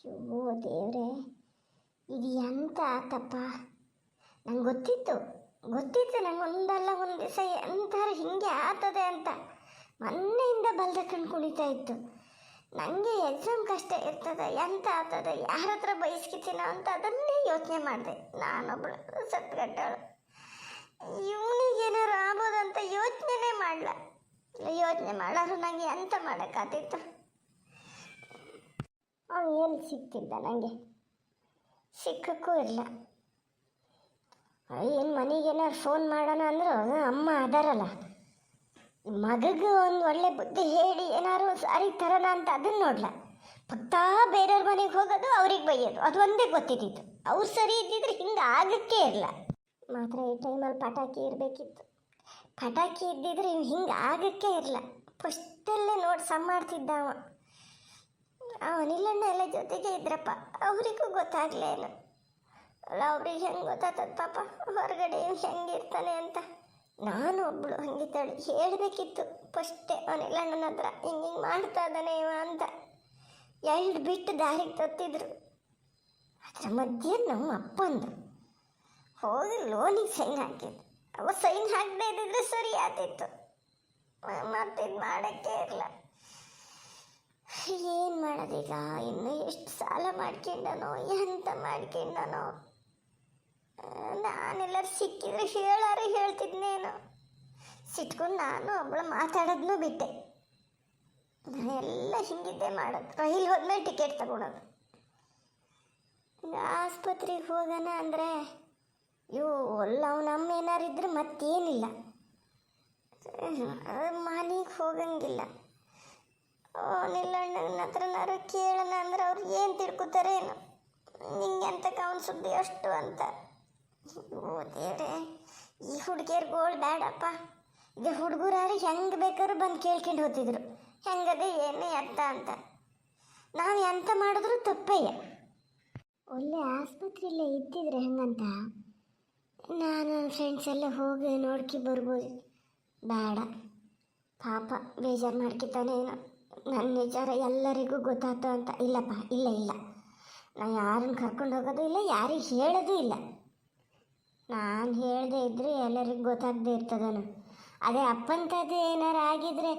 ಅಯ್ಯೋ ದೇವ್ರೆ, ಇದು ಎಂತ ಆತಪ್ಪ. ನಂಗೆ ಗೊತ್ತಿತ್ತು ನಂಗೆ ಒಂದಲ್ಲ ಒಂದು ದಿವಸ ಎಂಥಾರು ಹಿಂಗೆ ಆಗ್ತದೆ ಅಂತ. ಮೊನ್ನೆಯಿಂದ ಬಲ್ದಕ್ಕಂಡು ಕುಣಿತಾ ಇತ್ತು. ನನಗೆ ಎಕ್ಸಾಮ್ ಕಷ್ಟ ಇರ್ತದೆ, ಎಂತ ಆಗ್ತದೆ, ಯಾರ ಹತ್ರ ಬಯಸ್ಕಿತೀನೋ ಅಂತ ಅದನ್ನೇ ಯೋಚನೆ ಮಾಡಿದೆ. ನಾನೊಬ್ಬಳು ಸತ್ಗಟ್ಟಳು, ಇವನಿಗೇನಾರು ಆಗ್ಬೋದಂತ ಯೋಚನೆ ಮಾಡಲಾರು ನನಗೆ ಎಂತ ಮಾಡೋಕ್ಕಾಗ್ತಿತ್ತು. ಅವನು ಎಲ್ಲಿ ಸಿಗ್ತಿದ್ದ, ನನಗೆ ಸಿಕ್ಕಕ್ಕೂ ಇಲ್ಲ. ಏನು ಮನೆಗೇನಾರು ಫೋನ್ ಮಾಡೋಣ ಅಂದರು ಅಮ್ಮ ಅದಾರಲ್ಲ, ಮಗಗೆ ಒಂದು ಒಳ್ಳೆ ಬುದ್ಧಿ ಹೇಳಿ ಏನಾರು ಸಾರಿ ತರೋಣ ಅಂತ ಅದನ್ನು ನೋಡ್ಲ. ಪಕ್ಕಾ ಬೇರೆಯವ್ರ ಮನೆಗೆ ಹೋಗೋದು, ಅವ್ರಿಗೆ ಬೈಯೋದು, ಅದು ಒಂದೇ ಗೊತ್ತಿದ್ದಿತ್ತು. ಅವ್ರು ಸರಿ ಇದ್ದಿದ್ರೆ ಹಿಂಗೆ ಆಗಕ್ಕೆ ಇರಲ್ಲ. ಮಾತ್ರ ಈ ಟೈಮಲ್ಲಿ ಪಟಾಕಿ ಇರಬೇಕಿತ್ತು. ಪಟಾಕಿ ಇದ್ದಿದ್ರೆ ಹಿಂಗೆ ಆಗಕ್ಕೆ ಇರಲ್ಲ. ಫಸ್ಟಲ್ಲೇ ನೋಡಿ ಮಾಡ್ತಿದ್ದ ಅವನಿಲ್ಲಣ್ಣ ಎಲ್ಲ ಜೊತೆಗೆ ಇದ್ರಪ್ಪ. ಅವರಿಗೂ ಗೊತ್ತಾಗಲೇನು ಅಲ್ಲ, ಅವ್ರಿಗೆ ಹೆಂಗೆ ಗೊತ್ತಾಗ್ತದೆ ಪಾಪ ಹೊರಗಡೆ ಹೆಂಗಿರ್ತಾನೆ ಅಂತ. ನಾನು ಒಬ್ಬಳು ಹಂಗಿದ್ದಾಳೆ, ಹೇಳಬೇಕಿತ್ತು ಫಸ್ಟೇ ಅವನಿಲ್ಲಣ್ಣನ ಹತ್ರ ಹಿಂಗೆ ಮಾಡ್ತಾ ಇದ್ದಾನೆ ಇವ ಅಂತ. ಎರಡು ಬಿಟ್ಟು ದಾರಿಗೆ ತತ್ತಿದ್ರು. ಅದರ ಮಧ್ಯೆ ನಮ್ಮ ಅಪ್ಪಂದು ಹೋಗಿ ಲೋನಿಗೆ ಸೈನ್ ಹಾಕಿದ್ದು. ಅವ ಸೈನ್ ಹಾಕದೇ ಇದ್ದಿದ್ರೆ ಸರಿ ಆಗ್ತಿತ್ತು. ಮತ್ತಿದು ಮಾಡೋಕ್ಕೆ ಇರಲ್ಲ. ಏನು ಮಾಡೋದೀಗ? ಇನ್ನು ಎಷ್ಟು ಸಾಲ ಮಾಡ್ಕೊಂಡನೋ, ಎಂತ ಮಾಡ್ಕೊಂಡನೋ. ನಾನೆಲ್ಲರೂ ಸಿಕ್ಕಿದ್ರೆ ಹೇಳ್ತಿದ್ನೇನು. ಸಿಟ್ಕೊಂಡು ನಾನು ಒಬ್ಬಳು ಮಾತಾಡೋದನ್ನೂ ಬಿಟ್ಟೆ. ಎಲ್ಲ ಹಿಂಗಿದ್ದೆ ಮಾಡೋದು. ರೈಲ್ ಹೋದ್ಮೇಲೆ ಟಿಕೆಟ್ ತಗೊಳೋದು. ಆಸ್ಪತ್ರೆಗೆ ಹೋಗೋಣ ಅಂದರೆ ಅಲ್ಲ ಅವನಮ್ಮ ಏನಾರಿದ್ರೆ ಮತ್ತೇನಿಲ್ಲ. ಮನೆಗೆ ಹೋಗಂಗಿಲ್ಲ. ನಿಲ್ಲಣ್ಣನ ಹತ್ರನಾರು ಕೇಳೋಣ ಅಂದ್ರೆ ಅವ್ರು ಏನು ತಿಳ್ಕೊತಾರೆ ಏನು, ನಿಂಗೆ ಅಂತಕ್ಕೆ ಅವನ ಸುದ್ದಿ ಅಷ್ಟು ಅಂತ. ಓ ದೇವ್ರೆ, ಈ ಹುಡುಗಿಯರ್ಗೋಳು ಬೇಡಪ್ಪ. ಇದು ಹುಡುಗರಾರು ಹೆಂಗೆ ಬೇಕಾದ್ರೂ ಬಂದು ಕೇಳ್ಕೊಂಡು ಹೋಗ್ತಿದ್ರು, ಹೆಂಗದೆ ಏನೇ ಅತ್ತ ಅಂತ. ನಾವು ಎಂತ ಮಾಡಿದ್ರು ತಪ್ಪಯ್ಯ. ಒಳ್ಳೆ ಆಸ್ಪತ್ರೆಯಲ್ಲೇ ಇದ್ದಿದ್ರೆ ಹೆಂಗಂತ ನಾನು ಫ್ರೆಂಡ್ಸ್ ಎಲ್ಲ ಹೋಗಿ ನೋಡ್ಕಿ ಬರ್ಬೋದು. ಬೇಡ ಪಾಪ, ಬೇಜಾರು ಮಾಡ್ಕಿತಾನೆ ಏನೋ. ನನ್ನ ವಿಚಾರ ಎಲ್ಲರಿಗೂ ಗೊತ್ತಾಯ್ತು ಅಂತ. ಇಲ್ಲಪ್ಪ, ಇಲ್ಲ, ನಾನು ಯಾರನ್ನು ಕರ್ಕೊಂಡು ಹೋಗೋದು ಇಲ್ಲ, ಯಾರಿಗೆ ಹೇಳೋದು ಇಲ್ಲ. ನಾನು ಹೇಳದೆ ಇದ್ದರೆ ಎಲ್ಲರಿಗೂ ಗೊತ್ತಾಗದೆ ಇರ್ತದನು. ಅದೇ ಅಪ್ಪಂಥದ್ದು ಏನಾರು ಆಗಿದ್ರೆ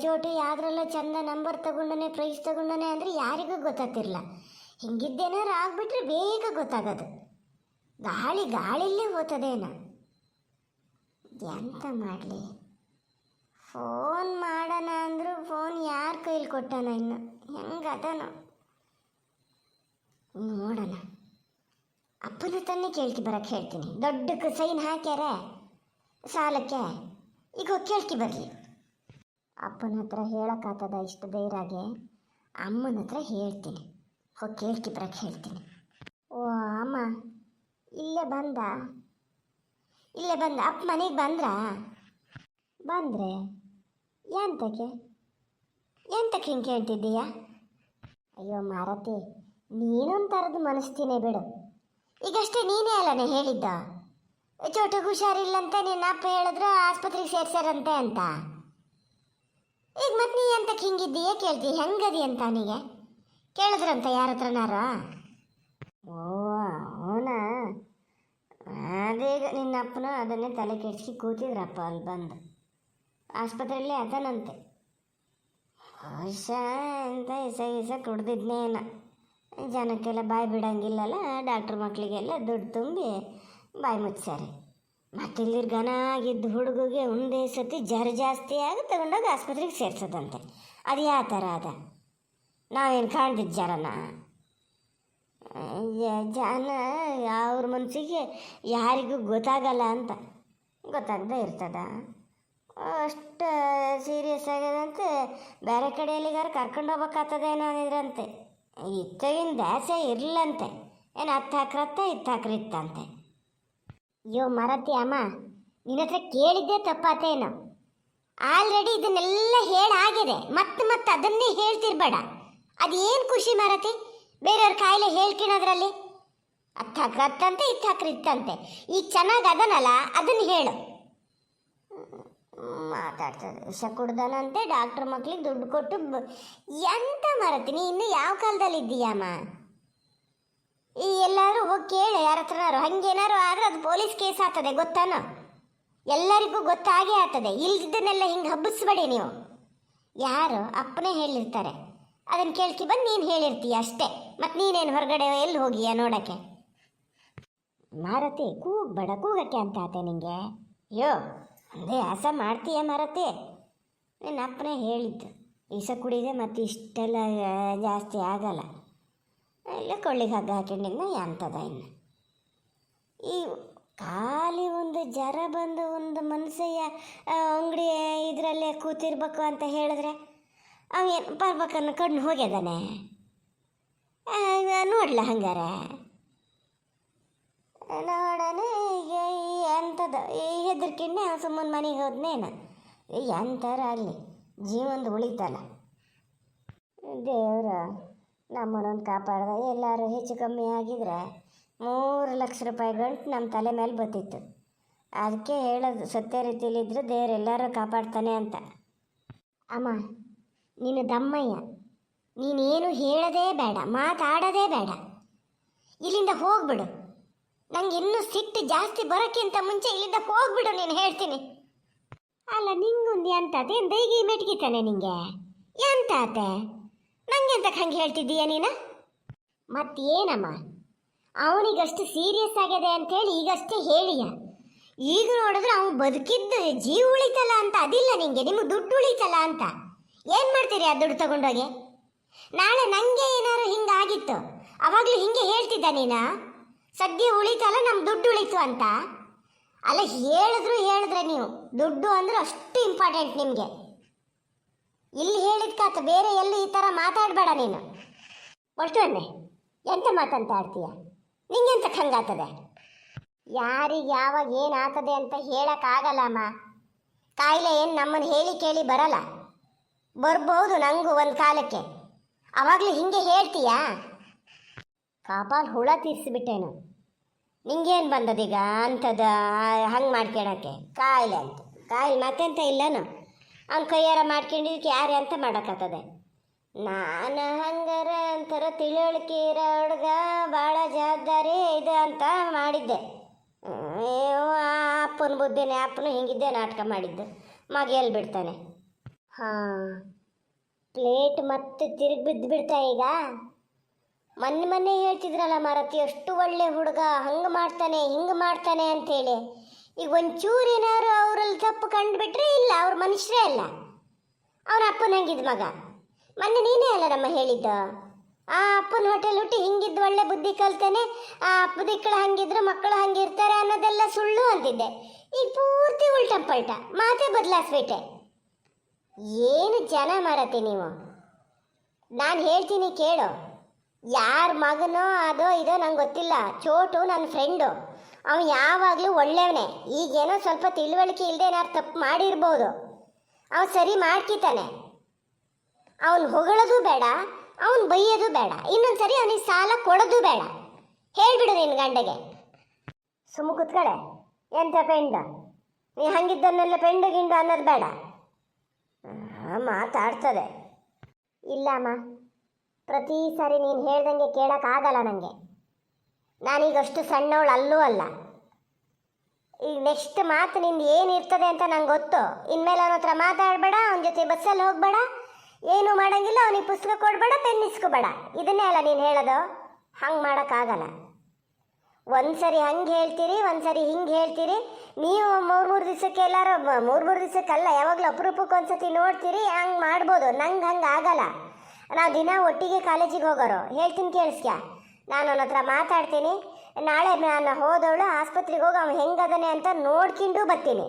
ಚೋಟಿ ಯಾವುದ್ರಲ್ಲೋ ಚಂದ ನಂಬರ್ ತಗೊಂಡನೆ, ಪ್ರೈಸ್ ತಗೊಂಡನೆ ಅಂದರೆ ಯಾರಿಗೂ ಗೊತ್ತಾಗ್ತಿರಲ್ಲ. ಹಿಂಗಿದ್ದೇನಾರು ಆಗಿಬಿಟ್ರೆ ಬೇಗ ಗೊತ್ತಾಗೋದು. ಗಾಳಿಲೇ ಹೋಗ್ತದೇನ. ಎಂತ ಮಾಡಲಿ? ಫೋನ್ ಮಾಡೋಣ ಅಂದರೂ ಫೋನ್ ಯಾರ ಕೈಲಿ ಕೊಟ್ಟಾನ? ಇನ್ನು ಹೆಂಗದನೋ ನೋಡೋಣ. ಅಪ್ಪನ ಹತ್ರನೇ ಬರೋಕ್ಕೆ ಹೇಳ್ತೀನಿ. ದೊಡ್ಡಕ್ಕೆ ಸೈನ್ ಹಾಕ್ಯಾರ ಸಾಲಕ್ಕೆ, ಈಗ ಕೇಳ್ಕಿ ಬರಲಿ. ಅಪ್ಪನ ಹತ್ರ ಹೇಳೋಕ್ಕಾಗ್ತದ ಇಷ್ಟು ಧೈರ್ಯಾಗೆ? ಅಮ್ಮನ ಹತ್ರ ಹೇಳ್ತೀನಿ, ಕೇಳ್ಕಿ ಬರೋಕ್ಕೆ ಹೇಳ್ತೀನಿ. ಓ ಅಮ್ಮ, ಇಲ್ಲೇ ಬಂದ ಅಪ್ಪ ಮನೆಗೆ ಬಂದರೆ ಎಂತಕ್ಕೆ ಹಿಂಗೆ ಕೇಳ್ತಿದ್ದೀಯಾ? ಅಯ್ಯೋ ಮಾರತಿ, ನೀನೊಂಥರದ್ದು ಮನಸ್ತೀನೇ ಬಿಡು. ಈಗಷ್ಟೇ ನೀನೇ ಅಲ್ಲನೇ ಹೇಳಿದ್ದ ಚೋಟಿಗೆ ಹುಷಾರಿಲ್ಲಂತೆ, ನಿನ್ನ ಅಪ್ಪ ಹೇಳಿದ್ರು ಆಸ್ಪತ್ರೆಗೆ ಸೇರ್ಸಾರಂತೆ ಅಂತ. ಈಗ ಮತ್ತೆ ನೀ ಎಂತಕ್ಕೆ ಹಿಂಗಿದ್ದೀಯ ಕೇಳ್ತೀಯ? ಹೆಂಗದಿ ಅಂತ ಅವನಿಗೆ ಕೇಳಿದ್ರಂತ ಯಾರ ಹತ್ರನಾರ? ಓ ಅವನಾ? ಅದೇಗ ನಿನ್ನ ಅಪ್ಪನ ಅದನ್ನೇ ತಲೆ ಕೆಡ್ಸಿ ಕೂತಿದ್ರಪ್ಪ ಅಲ್ಲಿ ಬಂದು. ಆಸ್ಪತ್ರೆಯಲ್ಲೇ ಅದನಂತೆ. ವರ್ಷ ಅಂತ ಇಸ ಕುಡ್ದಿದ್ನೇನ. ಜನಕ್ಕೆಲ್ಲ ಬಾಯಿ ಬಿಡಂಗಿಲ್ಲಲ್ಲ, ಡಾಕ್ಟ್ರ್ ಮಕ್ಕಳಿಗೆಲ್ಲ ದುಡ್ಡು ತುಂಬಿ ಬಾಯಿ ಮುಚ್ಚಾರೆ. ಮತ್ತಿಲ್ಲಿ ಘನ ಆಗಿದ್ದು ಹುಡುಗಿಗೆ ಒಂದೇ ಸತಿ ಜಾಸ್ತಿ ಆಗಿ ತಗೊಂಡೋಗಿ ಆಸ್ಪತ್ರೆಗೆ ಸೇರ್ಸೋದಂತೆ. ಅದು ಯಾವ ಥರ ಅದ? ನಾವೇನು ಕಾಣ್ದಿದ್ದು ಜನ ಅವ್ರ ಮನಸ್ಸಿಗೆ ಯಾರಿಗೂ ಗೊತ್ತಾಗಲ್ಲ ಅಂತ ಗೊತ್ತಾಗದೇ ಇರ್ತದ. ಅಷ್ಟು ಸೀರಿಯಸ್ ಆಗ್ಯದಂತೆ. ಬೇರೆ ಕಡೆ ಎಲ್ಲಿಗಾರು ಕರ್ಕೊಂಡು ಹೋಗ್ಬೇಕಾಗ್ತದೇನೋ ಅಂದಿದ್ರಂತೆ. ಇತ್ತಗಿನ ದ್ಯಾಸೆ ಇರಲಂತೆ. ಏನು ಹತ್ತು ಹಾಕ್ರತ್ತ ಇತ್ತಂತೆ. ಅಯ್ಯೋ ಮರತಿ ಅಮ್ಮ, ನಿನ್ನ ಹತ್ರ ಕೇಳಿದ್ದೆ ತಪ್ಪಾತೇನು? ಆಲ್ರೆಡಿ ಇದನ್ನೆಲ್ಲ ಹೇಳಾಗಿದೆ. ಮತ್ತೆ ಅದನ್ನೇ ಹೇಳ್ತಿರ್ಬೇಡ. ಅದೇನು ಖುಷಿ ಮರತಿ ಬೇರೆಯವ್ರ ಕಾಯಿಲೆ ಹೇಳ್ಕಿಣೋದ್ರಲ್ಲಿ? ಹತ್ತು ಹಾಕ್ರತ್ತಂತೆ ಇತ್ತಂತೆ. ಈಗ ಚೆನ್ನಾಗಿ ಅದನಲ್ಲ, ಅದನ್ನು ಹೇಳು. ಮಾತಾಡ್ತದೆ. ವಿಷ ಕುಡ್ದಾನಂತೆ, ಡಾಕ್ಟ್ರ್ ಮಕ್ಳಿಗೆ ದುಡ್ಡು ಕೊಟ್ಟು ಎಂತ ಮರತಿ ನೀ ಇನ್ನು ಯಾವ ಕಾಲದಲ್ಲಿ ಇದ್ದೀಯಮ್ಮ? ಈ ಎಲ್ಲರೂ ಹೋಗಿ ಕೇಳಿ ಯಾರ ಹತ್ರನಾರು. ಹಂಗೇನಾರು ಆದ್ರೆ ಅದು ಪೊಲೀಸ್ ಕೇಸ್ ಆಗ್ತದೆ ಗೊತ್ತಾನೋ? ಎಲ್ಲರಿಗೂ ಗೊತ್ತಾಗೇ ಆಗ್ತದೆ. ಇಲ್ದಿದ್ದನ್ನೆಲ್ಲ ಹಿಂಗೆ ಹಬ್ಬಿಸ್ಬೇಡಿ ನೀವು. ಯಾರು ಅಪ್ಪನೇ ಹೇಳಿರ್ತಾರೆ, ಅದನ್ನು ಕೇಳ್ಕಿ ಬಂದು ನೀನು ಹೇಳಿರ್ತೀಯ ಅಷ್ಟೇ. ಮತ್ತು ನೀನೇನು ಹೊರಗಡೆ ಎಲ್ಲಿ ಹೋಗಿಯಾ ನೋಡೋಕ್ಕೆ? ಮಾರತಿ ಕೂಗಬೇಡ, ಕೂಗಕ್ಕೆ ಅಂತ ಆತೆ ನಿಂಗೆ. ಅಯ್ಯೋ ಅದೇ ಆಸ ಮಾಡ್ತೀಯ ಮಾರತಿ? ನಿನ್ನ ಅಪ್ಪನೇ ಹೇಳಿದ್ದು ವಿಷ ಕುಡಿದೆ ಮತ್ತು ಇಷ್ಟೆಲ್ಲ ಜಾಸ್ತಿ ಆಗಲ್ಲ. ಇಲ್ಲ ಕೊಳ್ಳಿಗೆ ಹಗ್ಗ ಹಾಕೊಂಡಿದ್ನ ಎಂತದ ಇನ್ನು. ಈ ಖಾಲಿ ಒಂದು ಜರ ಬಂದು ಒಂದು ಮನುಷ್ಯ ಅಂಗಡಿ ಇದರಲ್ಲೇ ಕೂತಿರ್ಬೇಕು ಅಂತ ಹೇಳಿದ್ರೆ ಅವನು ಬರ್ಬೇಕನ್ನು ಕಣ್ಣು ಹೋಗ್ಯದಾನೆ. ನೋಡ್ಲ ಹಂಗಾರೆ ನೋಡನೆ ಎಂಥದ್ದು ಈ ಹೆದರ್ಕಿಣ್ಣೆ ಸುಮ್ಮನೆ ಮನೆಗೆ ಹೋದ್ನೇನು ಎಂಥರ ಆಗಲಿ ಜೀವನದ ಉಳಿತಲ್ಲ. ದೇವ್ರ ನಮ್ಮನ್ನೊಂದು ಕಾಪಾಡ್ದ. ಎಲ್ಲರೂ ಹೆಚ್ಚು ಕಮ್ಮಿ ಆಗಿದ್ರೆ 3 ಲಕ್ಷ ರೂಪಾಯಿ ಗಂಟು ನಮ್ಮ ತಲೆ ಮೇಲೆ ಬತ್ತಿತ್ತು. ಅದಕ್ಕೆ ಹೇಳೋದು ಸತ್ಯ ರೀತಿಯಲ್ಲಿದ್ದರೆ ದೇವ್ರು ಎಲ್ಲರೂ ಕಾಪಾಡ್ತಾನೆ ಅಂತ. ಅಮ್ಮ ನೀನು ದಮ್ಮಯ್ಯ, ನೀನೇನು ಹೇಳೋದೇ ಬೇಡ, ಮಾತಾಡೋದೇ ಬೇಡ, ಇಲ್ಲಿಂದ ಹೋಗ್ಬಿಡು. ನಂಗೆ ಇನ್ನೂ ಸಿಟ್ಟು ಜಾಸ್ತಿ ಬರೋಕ್ಕಿಂತ ಮುಂಚೆ ಇಲ್ಲಿಂದ ಹೋಗ್ಬಿಡು ನೀನು, ಹೇಳ್ತೀನಿ. ಅಲ್ಲ ನಿಂಗೊಂದು ಎಂತಾತೆ ದೈಗಿ ಮೆಟ್ಗಿತಾನೆ ನಿಂಗೆ? ಎಂತಾತೆ ನಂಗೆ ಎಂತಕ್ಕೆ ಹಂಗೆ ಹೇಳ್ತಿದ್ದೀಯ ನೀನು? ಮತ್ತೇನಮ್ಮ ಅವನಿಗಷ್ಟು ಸೀರಿಯಸ್ ಆಗಿದೆ ಅಂಥೇಳಿ ಈಗಷ್ಟೇ ಹೇಳಿಯ. ಈಗ ನೋಡಿದ್ರೆ ಅವನು ಬದುಕಿದ್ದು ಜೀವ ಉಳಿತಲ್ಲ ಅಂತ ಅದಿಲ್ಲ ನಿಂಗೆ, ನಿಮಗೆ ದುಡ್ಡು ಉಳಿತಲ್ಲ ಅಂತ. ಏನು ಮಾಡ್ತೀರಿ ಆ ದುಡ್ಡು ತಗೊಂಡೋಗಿ? ನಾಳೆ ನನಗೆ ಏನಾರು ಹಿಂಗಾಗಿತ್ತು ಅವಾಗಲೂ ಹಿಂಗೆ ಹೇಳ್ತಿದ್ದ ನೀನು, ಸದ್ಯ ಉಳಿತಲ್ಲ ನಮ್ಮ ದುಡ್ಡು ಉಳಿತು ಅಂತ. ಅಲ್ಲ ಹೇಳಿದ್ರೆ ನೀವು ದುಡ್ಡು ಅಂದ್ರೆ ಅಷ್ಟು ಇಂಪಾರ್ಟೆಂಟ್ ನಿಮಗೆ. ಇಲ್ಲಿ ಹೇಳಿದ್ಕಾತ, ಬೇರೆ ಎಲ್ಲಿ ಈ ಥರ ಮಾತಾಡಬೇಡ ನೀನು. ಒಟ್ಟು ಅನ್ನೆ ಎಂತ ಮಾತಂತ ಆಡ್ತೀಯ? ನಿಂಗೆಂತ ಹಂಗಾಗ್ತದೆ? ಯಾರಿಗೆ ಯಾವಾಗ ಏನು ಆಗ್ತದೆ ಅಂತ ಹೇಳೋಕ್ಕಾಗಲ್ಲಮ್ಮ. ಕಾಯಿಲೆ ಏನು ನಮ್ಮನ್ನು ಹೇಳಿ ಕೇಳಿ ಬರಲ್ಲ, ಬರ್ಬೋದು ನನಗೂ ಒಂದು ಕಾಲಕ್ಕೆ. ಆವಾಗಲೂ ಹಿಂಗೆ ಹೇಳ್ತೀಯಾ? ಕಾಪಾಲ್ ಹುಳ ತೀರಿಸಿಬಿಟ್ಟೇನು. ನಿಂಗೇನು ಬಂದದೀಗ ಅಂಥದ್ದು ಹಂಗೆ ಮಾಡ್ಕೊಳಕ್ಕೆ? ಕಾಯಿಲೆ ಅಂತ ಕಾಯಿಲೆ ಮತ್ತೆಂತ ಇಲ್ಲನು? ಅವ್ನ ಕೈಯಾರ ಮಾಡ್ಕೊಂಡಿದ್ದಕ್ಕೆ ಯಾರು ಅಂತ ಮಾಡೋಕ್ಕಾಗ್ತದೆ? ನಾನು ಹಂಗಾರ ಒಂಥರ ತಿಳುವಳಿಕೆ ಇರೋ ಹುಡುಗ, ಭಾಳ ಜವಾಬ್ದಾರಿ ಇದು ಅಂತ ಮಾಡಿದ್ದೆ. ಅಪ್ಪನ ಬುದ್ಧಿನೇ, ಅಪ್ಪನು ಹಿಂಗಿದ್ದೆ ನಾಟಕ ಮಾಡಿದ್ದು. ಮಗ ಎಲ್ಲಿ ಬಿಡ್ತಾನೆ? ಹಾಂ, ಪ್ಲೇಟ್ ಮತ್ತೆ ತಿರುಗಿ ಬಿದ್ದು ಬಿಡ್ತಾ ಈಗ. ಮೊನ್ನೆ ಹೇಳ್ತಿದ್ರಲ್ಲ ಮಾರತಿ, ಅಷ್ಟು ಒಳ್ಳೆ ಹುಡುಗ, ಹಂಗೆ ಮಾಡ್ತಾನೆ ಹಿಂಗೆ ಮಾಡ್ತಾನೆ ಅಂಥೇಳಿ. ಈಗ ಒಂಚೂರು ಏನಾದ್ರು ಅವರಲ್ಲಿ ತಪ್ಪು ಕಂಡುಬಿಟ್ರೆ ಇಲ್ಲ, ಅವ್ರ ಮನುಷ್ಯರೇ ಅಲ್ಲ, ಅವ್ರ ಅಪ್ಪನ ಹಂಗಿದ್ದು ಮಗ. ಮೊನ್ನೆ ನೀನೇ ಅಲ್ಲ ನಮ್ಮ ಹೇಳಿದ್ದು, ಆ ಅಪ್ಪನ ಹೋಟೆಲ್ ಹುಟ್ಟಿ ಹಿಂಗಿದ್ದು ಒಳ್ಳೆ ಬುದ್ಧಿ ಕಲ್ತಾನೆ, ಆ ಅಪ್ಪದಿಕ್ಕಳು ಹಂಗಿದ್ರು ಮಕ್ಕಳು ಹಂಗಿರ್ತಾರೆ ಅನ್ನೋದೆಲ್ಲ ಸುಳ್ಳು ಅಂತಿದ್ದೆ. ಈಗ ಪೂರ್ತಿ ಉಲ್ಟಾ ಪಲ್ಟಾ ಮಾತೇ ಬದಲಾಯಿಸ್ಬಿಟ್ಟೆ. ಏನು ಜನ ಮಾರತಿ ನೀವು. ನಾನು ಹೇಳ್ತೀನಿ ಕೇಳು, ಯಾರ ಮಗನೋ ಅದೋ ಇದೋ ನಂಗೆ ಗೊತ್ತಿಲ್ಲ, ಚೋಟು ನನ್ನ ಫ್ರೆಂಡು, ಅವನು ಯಾವಾಗಲೂ ಒಳ್ಳೆಯವನೇ. ಈಗೇನೋ ಸ್ವಲ್ಪ ತಿಳುವಳಿಕೆ ಇಲ್ಲದೆ ಏನಾರು ತಪ್ಪು ಮಾಡಿರ್ಬೋದು, ಅವನು ಸರಿ ಮಾಡ್ಕಿತಾನೆ. ಅವನು ಹೊಗಳೋದು ಬೇಡ, ಅವನು ಬೈಯೋದು ಬೇಡ, ಇನ್ನೊಂದು ಸರಿ ಅವನಿಗೆ ಸಾಲ ಕೊಡೋದು ಬೇಡ. ಹೇಳಿಬಿಡು ನಿನ್ನ ಗಂಡಗೆ, ಸುಮ್ಮ ಕೂತ್ಕಡೆ. ಎಂಥ ಪೆಂಡು ನೀ ಹಂಗಿದ್ದನ್ನೆಲ್ಲ ಪೆಂಡು ಗಿಂಡು ಅನ್ನೋದು ಬೇಡ. ಮಾತಾಡ್ತದೆ. ಇಲ್ಲಮ್ಮ, ಪ್ರತಿ ಸಾರಿ ನೀನು ಹೇಳ್ದಂಗೆ ಕೇಳೋಕ್ಕಾಗಲ್ಲ ನನಗೆ. ನಾನೀಗಷ್ಟು ಸಣ್ಣವಳು ಅಲ್ಲೂ ಅಲ್ಲ. ಈಗ ನೆಕ್ಸ್ಟ್ ಮಾತು ನಿಂದು ಏನಿರ್ತದೆ ಅಂತ ನಂಗೆ ಗೊತ್ತು. ಇನ್ಮೇಲೆ ಅವನ ಹತ್ರ ಮಾತಾಡಬೇಡ, ಅವನ ಜೊತೆ ಬಸ್ಸಲ್ಲಿ ಹೋಗಬೇಡ, ಏನೂ ಮಾಡೋಂಗಿಲ್ಲ, ಅವನಿಗೆ ಪುಸ್ತಕ ಕೊಡಬೇಡ, ಪೆನ್ ಇಸ್ಕೋಬೇಡ. ಇದನ್ನೇ ಅಲ್ಲ ನೀನು ಹೇಳೋದು. ಹಂಗೆ ಮಾಡೋಕ್ಕಾಗಲ್ಲ. ಒಂದು ಸರಿ ಹಂಗೆ ಹೇಳ್ತೀರಿ, ಒಂದು ಸರಿ ಹಿಂಗೆ ಹೇಳ್ತೀರಿ. ನೀವು 3 ದಿವಸಕ್ಕೆ ಎಲ್ಲರೂ 3 ದಿವಸಕ್ಕಲ್ಲ, ಯಾವಾಗಲೂ ಅಪರೂಪಕ್ಕೆ ಒಂದು ಸತಿ ನೋಡ್ತೀರಿ, ಹಂಗೆ ಮಾಡ್ಬೋದು. ನಂಗೆ ಹಂಗೆ ಆಗಲ್ಲ. ನಾವು ದಿನ ಒಟ್ಟಿಗೆ ಕಾಲೇಜಿಗೆ ಹೋಗೋರು. ಹೇಳ್ತೀನಿ ಕೇಳಿಸ್ಕ್ಯಾ, ನಾನು ಅವನ ಹತ್ರ ಮಾತಾಡ್ತೀನಿ. ನಾಳೆ ನಾನು ಹೋದವಳು ಆಸ್ಪತ್ರೆಗೆ ಹೋಗಿ ಅವ್ನು ಹೆಂಗದನೆ ಅಂತ ನೋಡ್ಕೊಂಡು ಬರ್ತೀನಿ.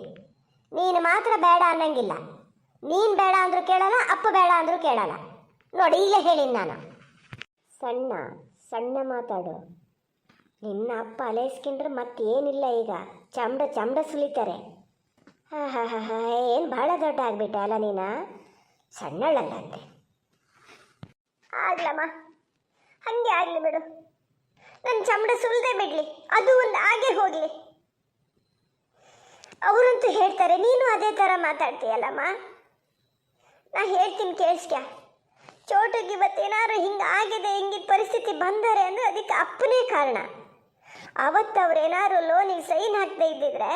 ನೀನು ಮಾತ್ರ ಬೇಡ ಅನ್ನಂಗಿಲ್ಲ. ನೀನು ಬೇಡ ಅಂದರೂ ಕೇಳಲ್ಲ, ಅಪ್ಪ ಬೇಡ ಅಂದರೂ ಕೇಳಲ್ಲ. ನೋಡಿ ಈಗಲೇ ಹೇಳಿನಿ ನಾನು. ಸಣ್ಣ ಮಾತಾಡು. ನಿನ್ನ ಅಪ್ಪ ಅಲೈಸ್ಕೊಂಡ್ರೆ ಮತ್ತೇನಿಲ್ಲ, ಈಗ ಚಮಡ ಸುಲಿತಾರೆ. ಹಾಂ ಏನು ಭಾಳ ದೊಡ್ಡ ಆಗಿಬಿಟ್ಟೆ ಅಲ್ಲ ನೀನು. ಸಣ್ಣಳಲ್ಲ ಅಂತೆ. ಆಗ್ಲಮ್ಮ, ಹಾಗೆ ಆಗಲಿ ಬಿಡು. ನನ್ನ ಚಮಡ ಸುಲಿದೇ ಬಿಡಲಿ, ಅದು ಒಂದು ಹಾಗೆ ಹೋಗಲಿ. ಅವರಂತೂ ಹೇಳ್ತಾರೆ, ನೀನು ಅದೇ ಥರ ಮಾತಾಡ್ತೀಯಲ್ಲಮ್ಮ. ನಾ ಹೇಳ್ತೀನಿ ಕೇಳಿಸ್ಕ್ಯ. ಚೋಟುಗೆ ಇವತ್ತೇನಾದ್ರು ಹಿಂಗೆ ಆಗಿದೆ, ಹಿಂಗಿನ ಪರಿಸ್ಥಿತಿ ಬಂದರೆ ಅಂದರೆ ಅದಕ್ಕೆ ಅಪ್ಪನೇ ಕಾರಣ. ಅವತ್ತು ಅವ್ರೇನಾದ್ರು ಲೋನಿಗೆ ಸೈನ್ ಹಾಕದೇ ಇದ್ದಿದ್ರೆ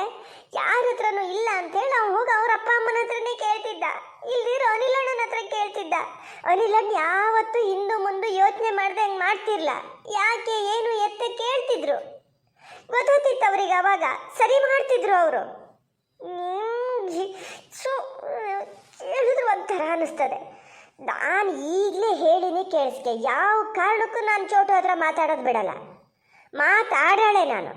ಯಾರ ಹತ್ರನೂ ಇಲ್ಲ ಅಂತೇಳಿ ನಾವು ಹೋಗಿ ಅವ್ರ ಅಪ್ಪ ಅಮ್ಮನ ಹತ್ರನೇ ಕೇಳ್ತಿದ್ದ, ಇಲ್ದಿರೋ ಅನಿಲಣ್ಣನ ಹತ್ರ ಕೇಳ್ತಿದ್ದ. ಅನಿಲಣ್ಣ ಯಾವತ್ತೂ ಹಿಂದೆ ಮುಂದೆ ಯೋಚನೆ ಮಾಡದೆ ಹಂಗೆ ಮಾಡ್ತಿರ್ಲ. ಯಾಕೆ ಏನು ಎತ್ತ ಕೇಳ್ತಿದ್ರು, ಗೊತ್ತಾಗ್ತಿತ್ತು ಅವ್ರಿಗೆ. ಅವಾಗ ಸರಿ ಮಾಡ್ತಿದ್ರು ಅವರು. ಹೇಳಿದ್ರು ಒಂಥರ ಅನ್ನಿಸ್ತದೆ. ನಾನು ಈಗಲೇ ಹೇಳಿನಿ ಕೇಳಿಸ್ಕೆ, ಯಾವ ಕಾರಣಕ್ಕೂ ನಾನು ಚೋಟು ಹತ್ರ ಮಾತಾಡೋದು ಬಿಡಲ್ಲ. ಮಾತಾಡಾಳೆ ನಾನು.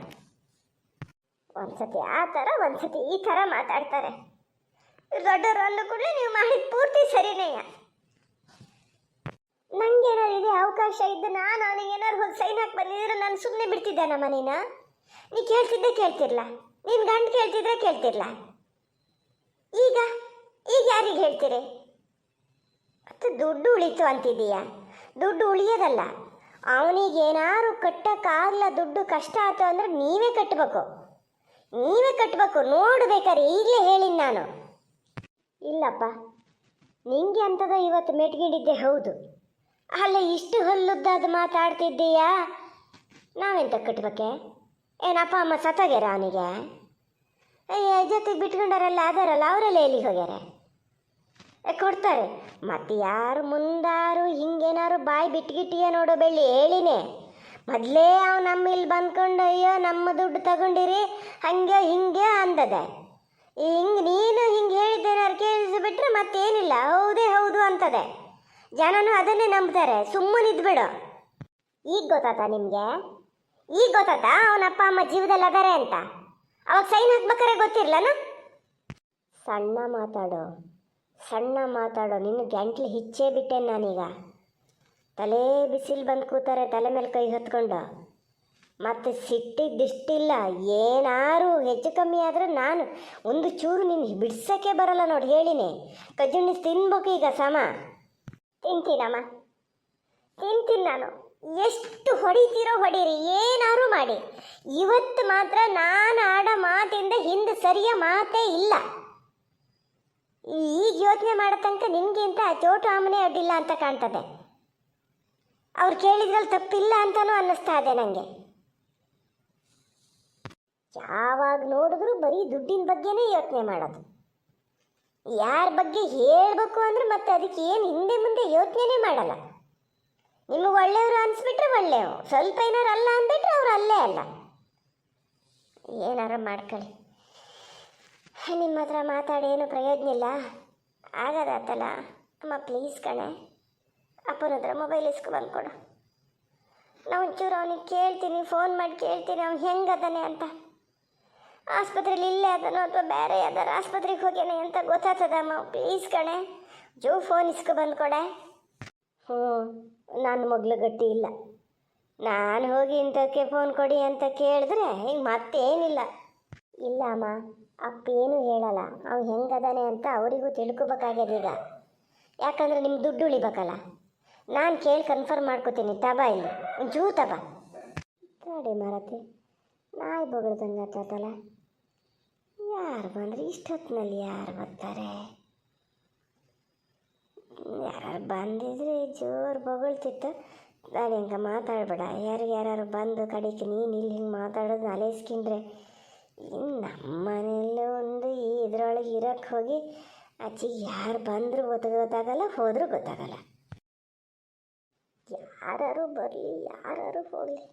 ಒಂದ್ಸತಿ ಆ ಥರ ಒಂದ್ಸತಿ ಈ ಥರ ಮಾತಾಡ್ತಾರೆ. ದೊಡ್ಡವರು ಅಂದ ಕೂಡಲೇ ನೀವು ಮಾಡಿದ ಪೂರ್ತಿ ಸರಿನೇ. ನಂಗೇನಾರು ಇದೆ ಅವಕಾಶ ಇದ್ದು ನಾನು ಅವನಿಗೆ ಏನಾರು ಹೋಗಿ ಸೈನ್ ಹಾಕಿ ಬಂದಿದ್ರೆ ನಾನು ಸುಮ್ಮನೆ ಬಿಡ್ತಿದ್ದೆ ನಮ್ಮ ನೀನು. ನೀ ಕೇಳ್ತಿದ್ದೆ ಕೇಳ್ತಿರ್ಲ, ನೀನು ಗಂಡು ಕೇಳ್ತಿದ್ರೆ ಕೇಳ್ತಿರ್ಲ. ಈಗ ಈಗ ಯಾರಿಗೆ ಹೇಳ್ತೀರಿ? ಮತ್ತು ದುಡ್ಡು ಉಳಿತು ಅಂತಿದ್ದೀಯ. ದುಡ್ಡು ಉಳಿಯೋದಲ್ಲ, ಅವನಿಗೇನಾರು ಕಟ್ಟಕ್ಕಾಗಲ್ಲ, ದುಡ್ಡು ಕಷ್ಟ ಆಯ್ತು ಅಂದ್ರೆ ನೀವೇ ಕಟ್ಟಬೇಕು. ನೋಡ್ಬೇಕಾರೆ ಈಗಲೇ ಹೇಳಿನಿ ನಾನು. ಇಲ್ಲಪ್ಪ, ನಿಂಗೆ ಅಂತದ ಇವತ್ತು ಮೆಟ್ಗಿಡಿದ್ದೆ ಹೌದು. ಅಲ್ಲ, ಇಷ್ಟು ಹಲ್ಲುದ್ದಾದ ಮಾತಾಡ್ತಿದ್ದೀಯಾ? ನಾವೆಂತ ಕಟ್ಬೇಕೆ? ಏನಪ್ಪ ಅಮ್ಮ ಸತ್ತೋಗ್ಯಾರ ಅವನಿಗೆ? ಜೊತೆಗೆ ಬಿಟ್ಕೊಂಡಾರಲ್ಲ ಅದಾರಲ್ಲ, ಅವರೆಲ್ಲ ಎಲ್ಲಿಗೆ ಹೋಗ್ಯಾರ? ಕೊಡ್ತಾರೆ. ಮತ್ತು ಯಾರು ಮುಂದಾರು ಹಿಂಗೇನಾರು ಬಾಯಿ ಬಿಟ್ಗಿಟ್ಟಿಯ ನೋಡೋ ಬೆಳ್ಳಿ ಹೇಳಿನೇ. ಮೊದಲೇ ಅವು ನಮ್ಮ ಇಲ್ಲಿ ಬಂದ್ಕೊಂಡು ಅಯ್ಯೋ ನಮ್ಮ ದುಡ್ಡು ತಗೊಂಡಿರಿ ಹಂಗೆ ಹಿಂಗೆ ಅಂದದೆ. ಹಿಂಗೆ ನೀನು ಹಿಂಗೆ ಹೇಳಿದ್ದೇನಾರು ಕೇಳಿಸಿಬಿಟ್ರೆ ಮತ್ತೇನಿಲ್ಲ, ಹೌದೇ ಹೌದು ಅಂತದೆ. ಜನನು ಅದನ್ನೇ ನಂಬ್ತಾರೆ. ಸುಮ್ಮನಿದ್ಬಿಡು. ಈಗ ಗೊತ್ತಾತ ನಿಮಗೆ? ಈಗ ಗೊತ್ತಾತ ಅವನ ಅಪ್ಪ ಅಮ್ಮ ಜೀವದಲ್ಲಿ ಅದಾರೆ ಅಂತ? ಅವಾಗ ಸೈನ್ ಹಾಕ್ಬೇಕಾರೆ ಗೊತ್ತಿರ್ಲನ? ಸಣ್ಣ ಮಾತಾಡೋ ನಿನ್ನ ಗಂಟ್ಲು ಹಿಚ್ಚೇ ಬಿಟ್ಟೆ ನಾನೀಗ. ತಲೆ ಬಿಸಿಲು ಬಂದು ಕೂತಾರೆ ತಲೆ ಮೇಲೆ ಕೈ ಹೊತ್ಕೊಂಡು. ಮತ್ತು ಸಿಟ್ಟಿದ್ದಿಷ್ಟಿಲ್ಲ, ಏನಾರು ಹೆಚ್ಚು ಕಮ್ಮಿ ಆದರೆ ನಾನು ಒಂದು ಚೂರು ನಿನ್ನ ಬಿಡ್ಸೋಕ್ಕೆ ಬರಲ್ಲ ನೋಡಿ. ಹೇಳಿನಿ, ಕಜ್ಜುಣ್ಣಿ ತಿನ್ಬೇಕು ಈಗ ಸಮ. ತಿಂತೀನಮ್ಮ, ತಿಂತೀನಿ ನಾನು. ಎಷ್ಟು ಹೊಡಿತೀರೋ ಹೊಡೀರಿ, ಏನಾರು ಮಾಡಿ. ಇವತ್ತು ಮಾತ್ರ ನಾನು ಆಡೋ ಮಾತಿಂದ ಹಿಂದೆ ಸರಿಯ ಮಾತೇ ಇಲ್ಲ. ಈಗ ಯೋಚನೆ ಮಾಡೋ ತನಕ ನಿನಗಿಂತ ಚೋಟು ಅಮ್ಮನೇ ಅಡ್ಡಿಲ್ಲ ಅಂತ ಕಾಣ್ತದೆ. ಅವ್ರು ಕೇಳಿದ್ರಲ್ಲಿ ತಪ್ಪಿಲ್ಲ ಅಂತಲೂ ಅನ್ನಿಸ್ತಾ ಇದೆ ನನಗೆ. ಯಾವಾಗ ನೋಡಿದ್ರು ಬರೀ ದುಡ್ಡಿನ ಬಗ್ಗೆನೇ ಯೋಚನೆ ಮಾಡೋದು. ಯಾರ ಬಗ್ಗೆ ಹೇಳಬೇಕು ಅಂದರೆ ಮತ್ತೆ ಅದಕ್ಕೆ ಏನು ಹಿಂದೆ ಮುಂದೆ ಯೋಚನೆ ಮಾಡಲ್ಲ. ನಿಮಗೆ ಒಳ್ಳೆಯವರು ಅನಿಸ್ಬಿಟ್ರೆ ಒಳ್ಳೆಯವು, ಸ್ವಲ್ಪ ಏನಾರು ಅಲ್ಲ ಅಂದ್ಬಿಟ್ರೆ ಅವ್ರು ಅಲ್ಲೇ ಅಲ್ಲ. ಏನಾರ ಮಾಡ್ಕೊಳ್ಳಿ. ನಿಮ್ಮ ಹತ್ರ ಮಾತಾಡಿ ಏನು ಪ್ರಯೋಜನ ಇಲ್ಲ. ಆಗದಾತಲ್ಲ ಅಮ್ಮ, ಪ್ಲೀಸ್ ಕಣೆ, ಅಪ್ಪನ ಹತ್ರ ಮೊಬೈಲ್ ಇಸ್ಕೊ ಬಂದ್ಕೊಡು. ನಾವು ಒಂಚೂರು ಅವನಿಗೆ ಕೇಳ್ತೀನಿ, ಫೋನ್ ಮಾಡಿ ಕೇಳ್ತೀನಿ ಅವ್ನು ಹೆಂಗದಾನೆ ಅಂತ. ಆಸ್ಪತ್ರೆಯಲ್ಲಿ ಇಲ್ಲೇ ಅದನೋ ಅಥವಾ ಬೇರೆ ಯಾವ್ದಾರು ಆಸ್ಪತ್ರೆಗೆ ಹೋಗ್ಯಾನೆ ಅಂತ ಗೊತ್ತಾಗ್ತದಮ್ಮ. ಪ್ಲೀಸ್ ಕಣೆ, ಫೋನ್ ಇಸ್ಕೊ ಬಂದ್ಕೊಡೆ. ನನ್ನ ಮಗಳು ಗಟ್ಟಿ ಇಲ್ಲ. ನಾನು ಹೋಗಿ ಇಂಥಕ್ಕೆ ಫೋನ್ ಕೊಡಿ ಅಂತ ಕೇಳಿದ್ರೆ ಈಗ ಮತ್ತೇನಿಲ್ಲ. ಇಲ್ಲ ಅಮ್ಮ, ಅಪ್ಪ ಏನೂ ಹೇಳಲ್ಲ. ಅವ್ನು ಹೆಂಗದಾನೆ ಅಂತ ಅವರಿಗೂ ತಿಳ್ಕೊಬೇಕಾಗ್ಯದ ಈಗ. ಯಾಕಂದರೆ ನಿಮ್ಗೆ ದುಡ್ಡು ಉಳಿಬೇಕಲ್ಲ. ನಾನು ಕೇಳಿ ಕನ್ಫರ್ಮ್ ಮಾಡ್ಕೋತೀನಿ. ತಬ ಇಲ್ಲಿ ಒಂಚೂರು ತಬ ಗಾಡಿ ಮಾರತಿ. ನಾಯಿ ಬೊಗಳ್ದಂಗೆ ಆಗ್ತದಲ್ಲ. ಯಾರು ಬಂದರೆ ಇಷ್ಟೊತ್ತಿನಲ್ಲಿ ಯಾರು ಬರ್ತಾರೆ? ಯಾರು ಬಂದಿದ್ರೆ ಜೋರು ಬೊಗಳ್ತಿತ್ತು. ನಾನು ಹಿಂಗೆ ಮಾತಾಡ್ಬೇಡ. ಯಾರು ಬಂದು ಕಡೆಗೆ ನೀನು ಇಲ್ಲಿ ಹಿಂಗೆ ಮಾತಾಡೋದು ಅಲೇಸ್ಕೊಂಡ್ರೆ ಇನ್ನು ನಮ್ಮ ಮನೆಯಲ್ಲೇ ಒಂದು ಇದರೊಳಗೆ ಇರೋಕ್ಕೆ ಹೋಗಿ ಆಚೆಗೆ ಯಾರು ಬಂದರೂ ಗೊತ್ತಾಗಲ್ಲ, ಹೋದರೂ ಗೊತ್ತಾಗಲ್ಲ. ಯಾರು ಬರಲಿ, ಯಾರು ಹೋಗಲಿ,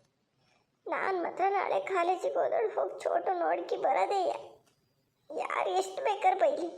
ನಾನು ಮಾತ್ರ ನಾಳೆ ಕಾಲೇಜಿಗೆ ಹೋದಳು ಹೋಗಿ ಚೋಟು ನೋಡ್ಕಿ ಬರೋದೇ. ಯಾರು ಎಷ್ಟು ಬೇಕಾದ್ರೆ ಬೈಲಿ.